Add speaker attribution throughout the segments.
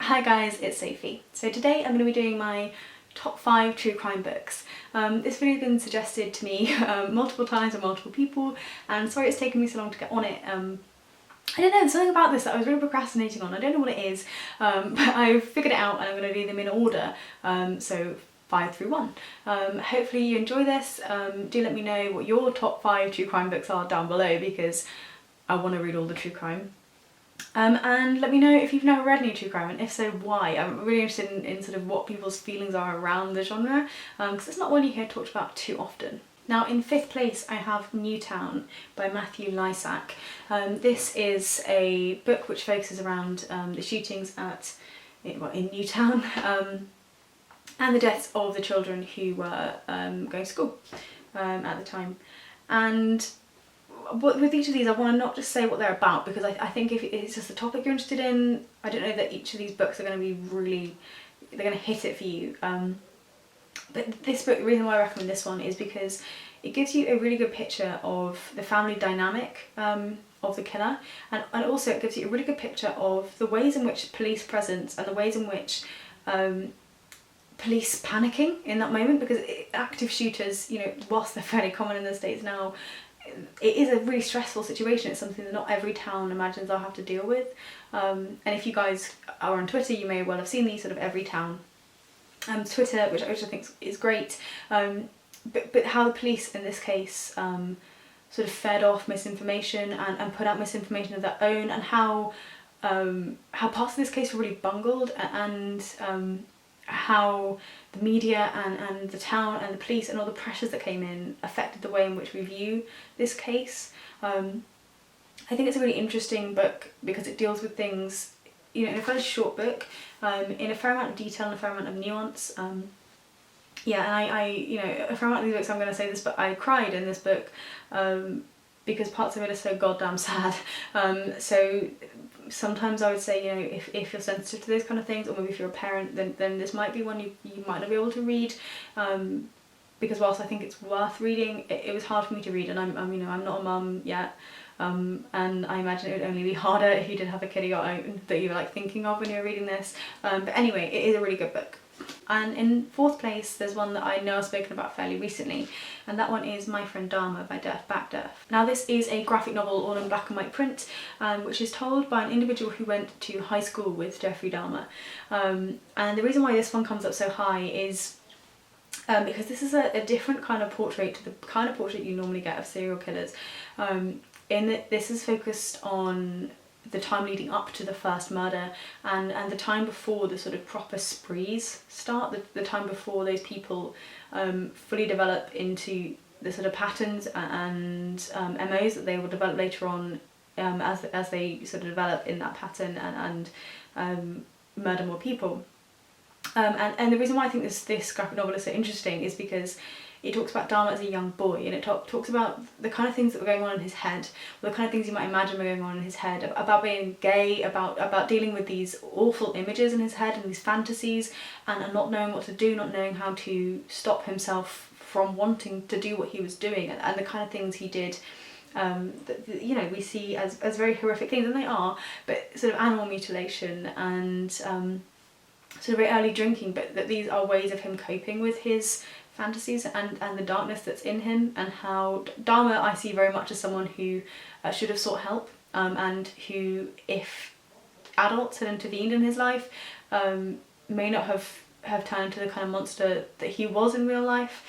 Speaker 1: Hi guys, it's Sophie. So today I'm going to be doing my top 5 true crime books. This video has been suggested to me multiple times by multiple people, and sorry it's taken me so long to get on it. I don't know, there's something about this that I was really procrastinating on. I don't know what it is, but I've figured it out and I'm going to do them in order, so 5 through 1. Hopefully you enjoy this. Do let me know what your top 5 true crime books are down below, because I want to read all the true crime. And let me know if you've never read any true crime, and if so, why. I'm really interested in sort of what people's feelings are around the genre, because it's not one you hear talked about too often. Now in 5th place I have Newtown by Matthew Lysack. This is a book which focuses around the shootings in Newtown and the deaths of the children who were going to school at the time. And with each of these I want to not just say what they're about, because I think if it's just the topic you're interested in, I don't know that each of these books are going to be really, they're going to hit it for you. But this book, the reason why I recommend this one is because it gives you a really good picture of the family dynamic of the killer, and also it gives you a really good picture of the ways in which police presence and the ways in which police panicking in that moment, because active shooters, you know, whilst they're fairly common in the States now, it is a really stressful situation. It's something that not every town imagines they'll have to deal with. And if you guys are on Twitter, you may well have seen these sort of every town Twitter, which I think is great. But how the police in this case sort of fed off misinformation and put out misinformation of their own, and how parts of this case were really bungled, and how the media and the town and the police and all the pressures that came in affected the way in which we view this case. I think it's a really interesting book because it deals with things, you know, in a fairly short book, in a fair amount of detail and a fair amount of nuance. Yeah, and I you know, a fair amount of these books, I'm going to say this, but I cried in this book because parts of it are so goddamn sad. So sometimes I would say, you know, if you're sensitive to those kind of things, or maybe if you're a parent, then this might be one you might not be able to read, because whilst I think it's worth reading, it was hard for me to read, and I'm you know, I'm not a mum yet, and I imagine it would only be harder if you did have a kid that you were like thinking of when you were reading this. But anyway, it is a really good book. And in 4th place there's one that I know I've spoken about fairly recently, and that one is My Friend Dharma by Backderf. Now this is a graphic novel all in black and white print, which is told by an individual who went to high school with Jeffrey Dahmer. And the reason why this one comes up so high is because this is a different kind of portrait to the kind of portrait you normally get of serial killers, in that this is focused on the time leading up to the first murder, and the time before the sort of proper sprees start, the time before those people fully develop into the sort of patterns and MOs that they will develop later on, as they sort of develop in that pattern and murder more people. And the reason why I think this graphic novel is so interesting is because it talks about Dahmer as a young boy, and it talks about the kind of things that were going on in his head, or the kind of things you might imagine were going on in his head, about being gay, about dealing with these awful images in his head and these fantasies, and not knowing what to do, not knowing how to stop himself from wanting to do what he was doing, and the kind of things he did that, you know, we see as very horrific things, and they are, but sort of animal mutilation and sort of very early drinking, but that these are ways of him coping with his fantasies and the darkness that's in him, and how Dahmer I see very much as someone who should have sought help, and who, if adults had intervened in his life, may not have turned into the kind of monster that he was in real life.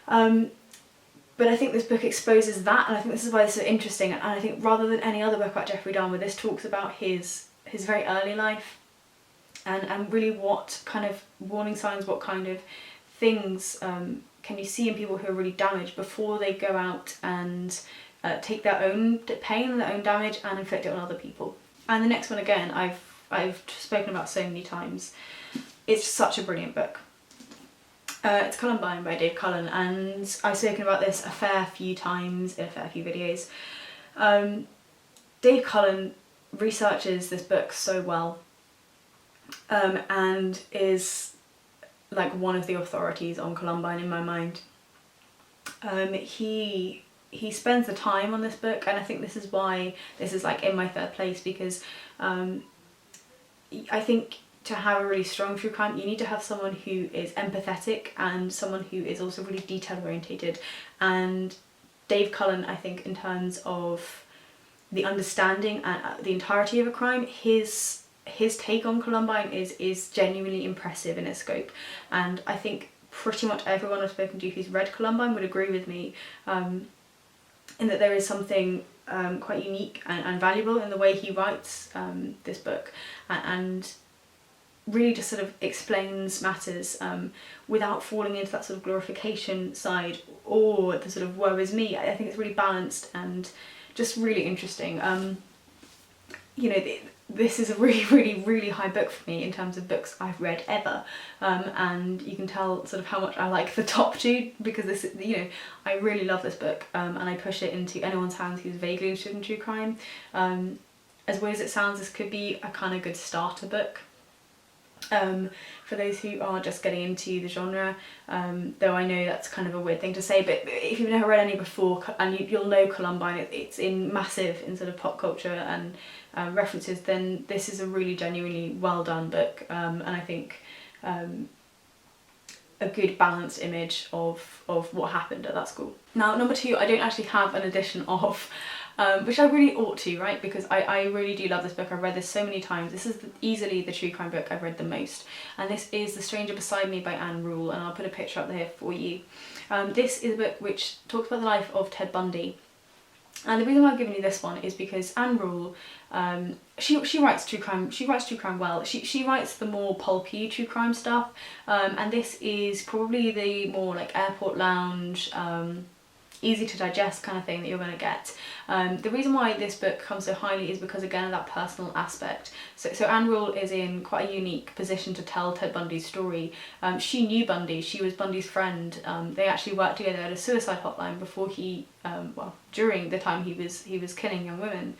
Speaker 1: But I think this book exposes that, and I think this is why it's so interesting, and I think rather than any other book about Jeffrey Dahmer, this talks about his very early life, and really what kind of warning signs, what kind of things can you see in people who are really damaged before they go out and take their own pain and their own damage and inflict it on other people. And the next one, again, I've spoken about so many times. It's such a brilliant book. It's Columbine by Cullen, and I've spoken about this a fair few times in a fair few videos. Dave Cullen researches this book so well, and is like one of the authorities on Columbine in my mind. He spends the time on this book, and I think this is why this is like in my 3rd place, because I think to have a really strong true crime, you need to have someone who is empathetic and someone who is also really detail orientated. And Dave Cullen, I think, in terms of the understanding and the entirety of a crime, his take on Columbine is genuinely impressive in its scope. And I think pretty much everyone I've spoken to who's read Columbine would agree with me in that there is something quite unique and valuable in the way he writes this book, and really just sort of explains matters without falling into that sort of glorification side or the sort of woe is me. I think it's really balanced and just really interesting. You know, this is a really high book for me in terms of books I've read ever, and you can tell sort of how much I like the top two, because this, you know, I really love this book, and I push it into anyone's hands who's vaguely interested in true crime. As weird as it sounds, this could be a kind of good starter book for those who are just getting into the genre, though I know that's kind of a weird thing to say, but if you've never read any before, and you'll know Columbine, it's in massive in sort of pop culture and references, then this is a really genuinely well done book, and I think a good balanced image of what happened at that school. Now, number two, I don't actually have an edition of, which I really ought to, right? Because I really do love this book. I've read this so many times. This is easily the true crime book I've read the most. And this is The Stranger Beside Me by Anne Rule, and I'll put a picture up there for you. This is a book which talks about the life of Ted Bundy. And the reason why I've given you this one is because Anne Rule, she writes true crime. She writes true crime well. She writes the more pulpy true crime stuff, and this is probably the more like airport lounge, easy to digest kind of thing that you're going to get. The reason why this book comes so highly is because, again, of that personal aspect. So Anne Rule is in quite a unique position to tell Ted Bundy's story. She knew Bundy, she was Bundy's friend. They actually worked together at a suicide hotline before he, well, during the time he was killing young women.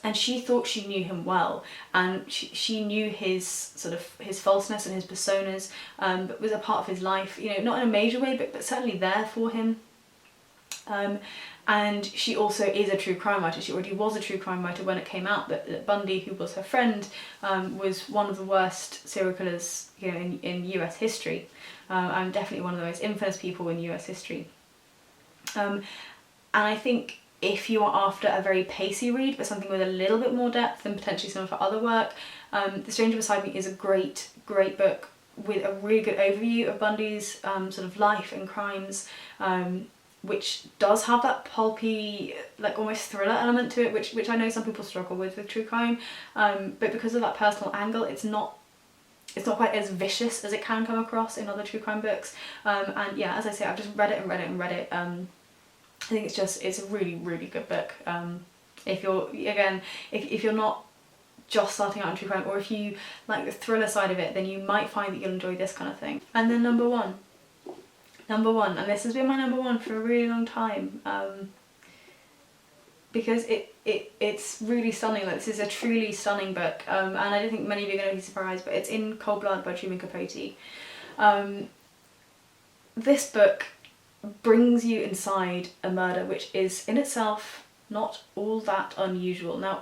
Speaker 1: And she thought she knew him well, and she knew his sort of his falseness and his personas, but was a part of his life, you know, not in a major way, but certainly there for him. And she also is a true crime writer. She already was a true crime writer when it came out that Bundy, who was her friend, was one of the worst serial killers, you know, in US history, and definitely one of the most infamous people in US history. And I think if you are after a very pacey read, but something with a little bit more depth than potentially some of her other work, The Stranger Beside Me is a great book with a really good overview of Bundy's sort of life and crimes, which does have that pulpy, like almost thriller element to it, which I know some people struggle with true crime, but because of that personal angle, it's not quite as vicious as it can come across in other true crime books. And yeah, as I say, I've just read it. I think it's a really good book. If you're not just starting out in true crime, or if you like the thriller side of it, then you might find that you'll enjoy this kind of thing. And then number one, and this has been my number one for a really long time, because it's really stunning. Like, this is a truly stunning book, and I don't think many of you are going to be surprised, but it's In Cold Blood by Truman Capote. This book brings you inside a murder which is in itself not all that unusual. Now,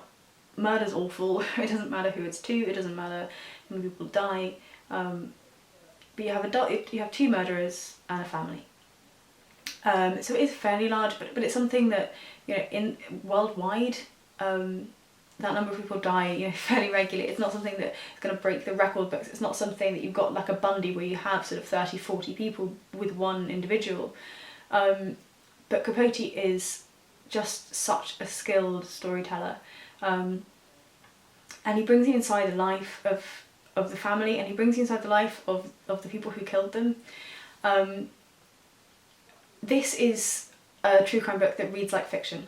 Speaker 1: murder's awful. It doesn't matter who it's to, it doesn't matter how many people die, but you have two murderers and a family. So it is fairly large, but it's something that, you know, in worldwide, that number of people die, you know, fairly regularly. It's not something that is going to break the record books. It's not something that you've got like a Bundy where you have sort of 30, 40 people with one individual. But Capote is just such a skilled storyteller. And he brings you inside the life of the family, and he brings you inside the life of the people who killed them. This is a true crime book that reads like fiction.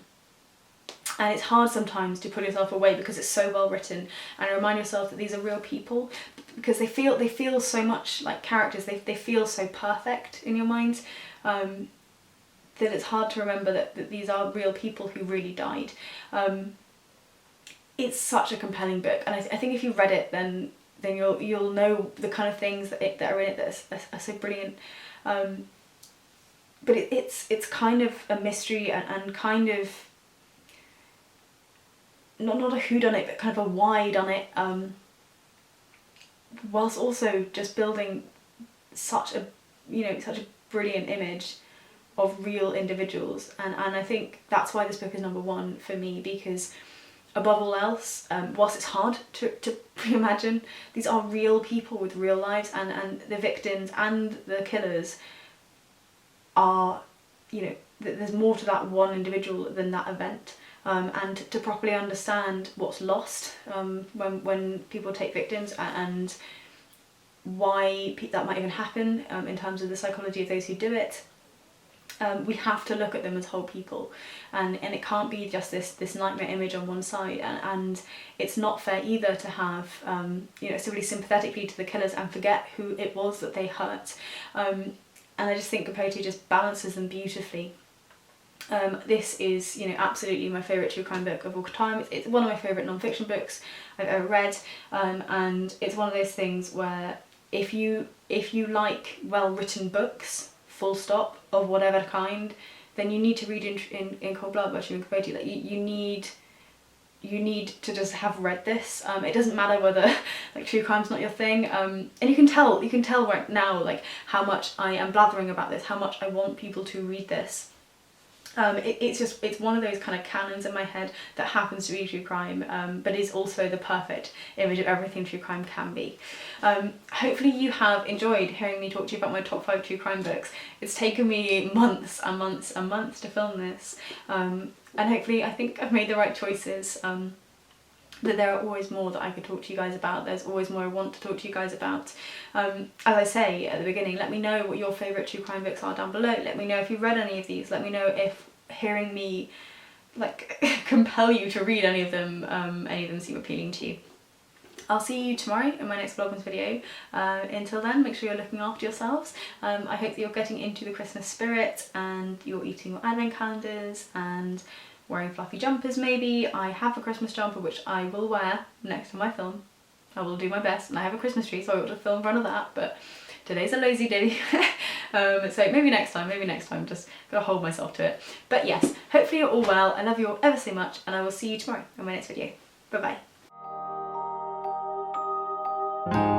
Speaker 1: And it's hard sometimes to pull yourself away because it's so well written, and remind yourself that these are real people, because they feel so much like characters. They feel so perfect in your mind, that it's hard to remember that these are real people who really died. It's such a compelling book, and I think if you read it, then you'll know the kind of things that are in it that are so brilliant. But it's kind of a mystery and kind of not a whodunit, but kind of a why done it. whilst also just building such a, you know, such a brilliant image of real individuals. And I think that's why this book is number one for me, because above all else, whilst it's hard to reimagine, these are real people with real lives, and the victims and the killers are, you know, there's more to that one individual than that event. And to properly understand what's lost when people take victims, and why that might even happen in terms of the psychology of those who do it, we have to look at them as whole people, and it can't be just this nightmare image on one side, and it's not fair either to have you know, somebody sympathetically to the killers and forget who it was that they hurt. And I just think Capote just balances them beautifully. This is, you know, absolutely my favourite true crime book of all time. It's one of my favourite non-fiction books I've ever read, and it's one of those things where if you like well-written books, full stop, of whatever kind, then you need to read in Cold Blood by Truman Capote. Like, you need to just have read this. It doesn't matter whether like true crime's not your thing, and you can tell right now like how much I am blathering about this, how much I want people to read this. It's one of those kind of canons in my head that happens to be true crime, but is also the perfect image of everything true crime can be. Hopefully you have enjoyed hearing me talk to you about my top 5 true crime books. It's taken me months and months and months to film this, and hopefully I think I've made the right choices. That there are always more that I could talk to you guys about. There's always more I want to talk to you guys about. As I say at the beginning, let me know what your favourite true crime books are down below. Let me know if you've read any of these. Let me know if hearing me like compel you to read any of them seem appealing to you. I'll see you tomorrow in my next Vlogmas video. Until then, make sure you're looking after yourselves. I hope that you're getting into the Christmas spirit and you're eating your advent calendars and wearing fluffy jumpers maybe. I have a Christmas jumper which I will wear next time I film. I will do my best, and I have a Christmas tree so I ought to film in front of that, but today's a lazy day. So maybe next time, just gotta hold myself to it. But yes, hopefully you're all well. I love you all ever so much, and I will see you tomorrow in my next video. Bye bye.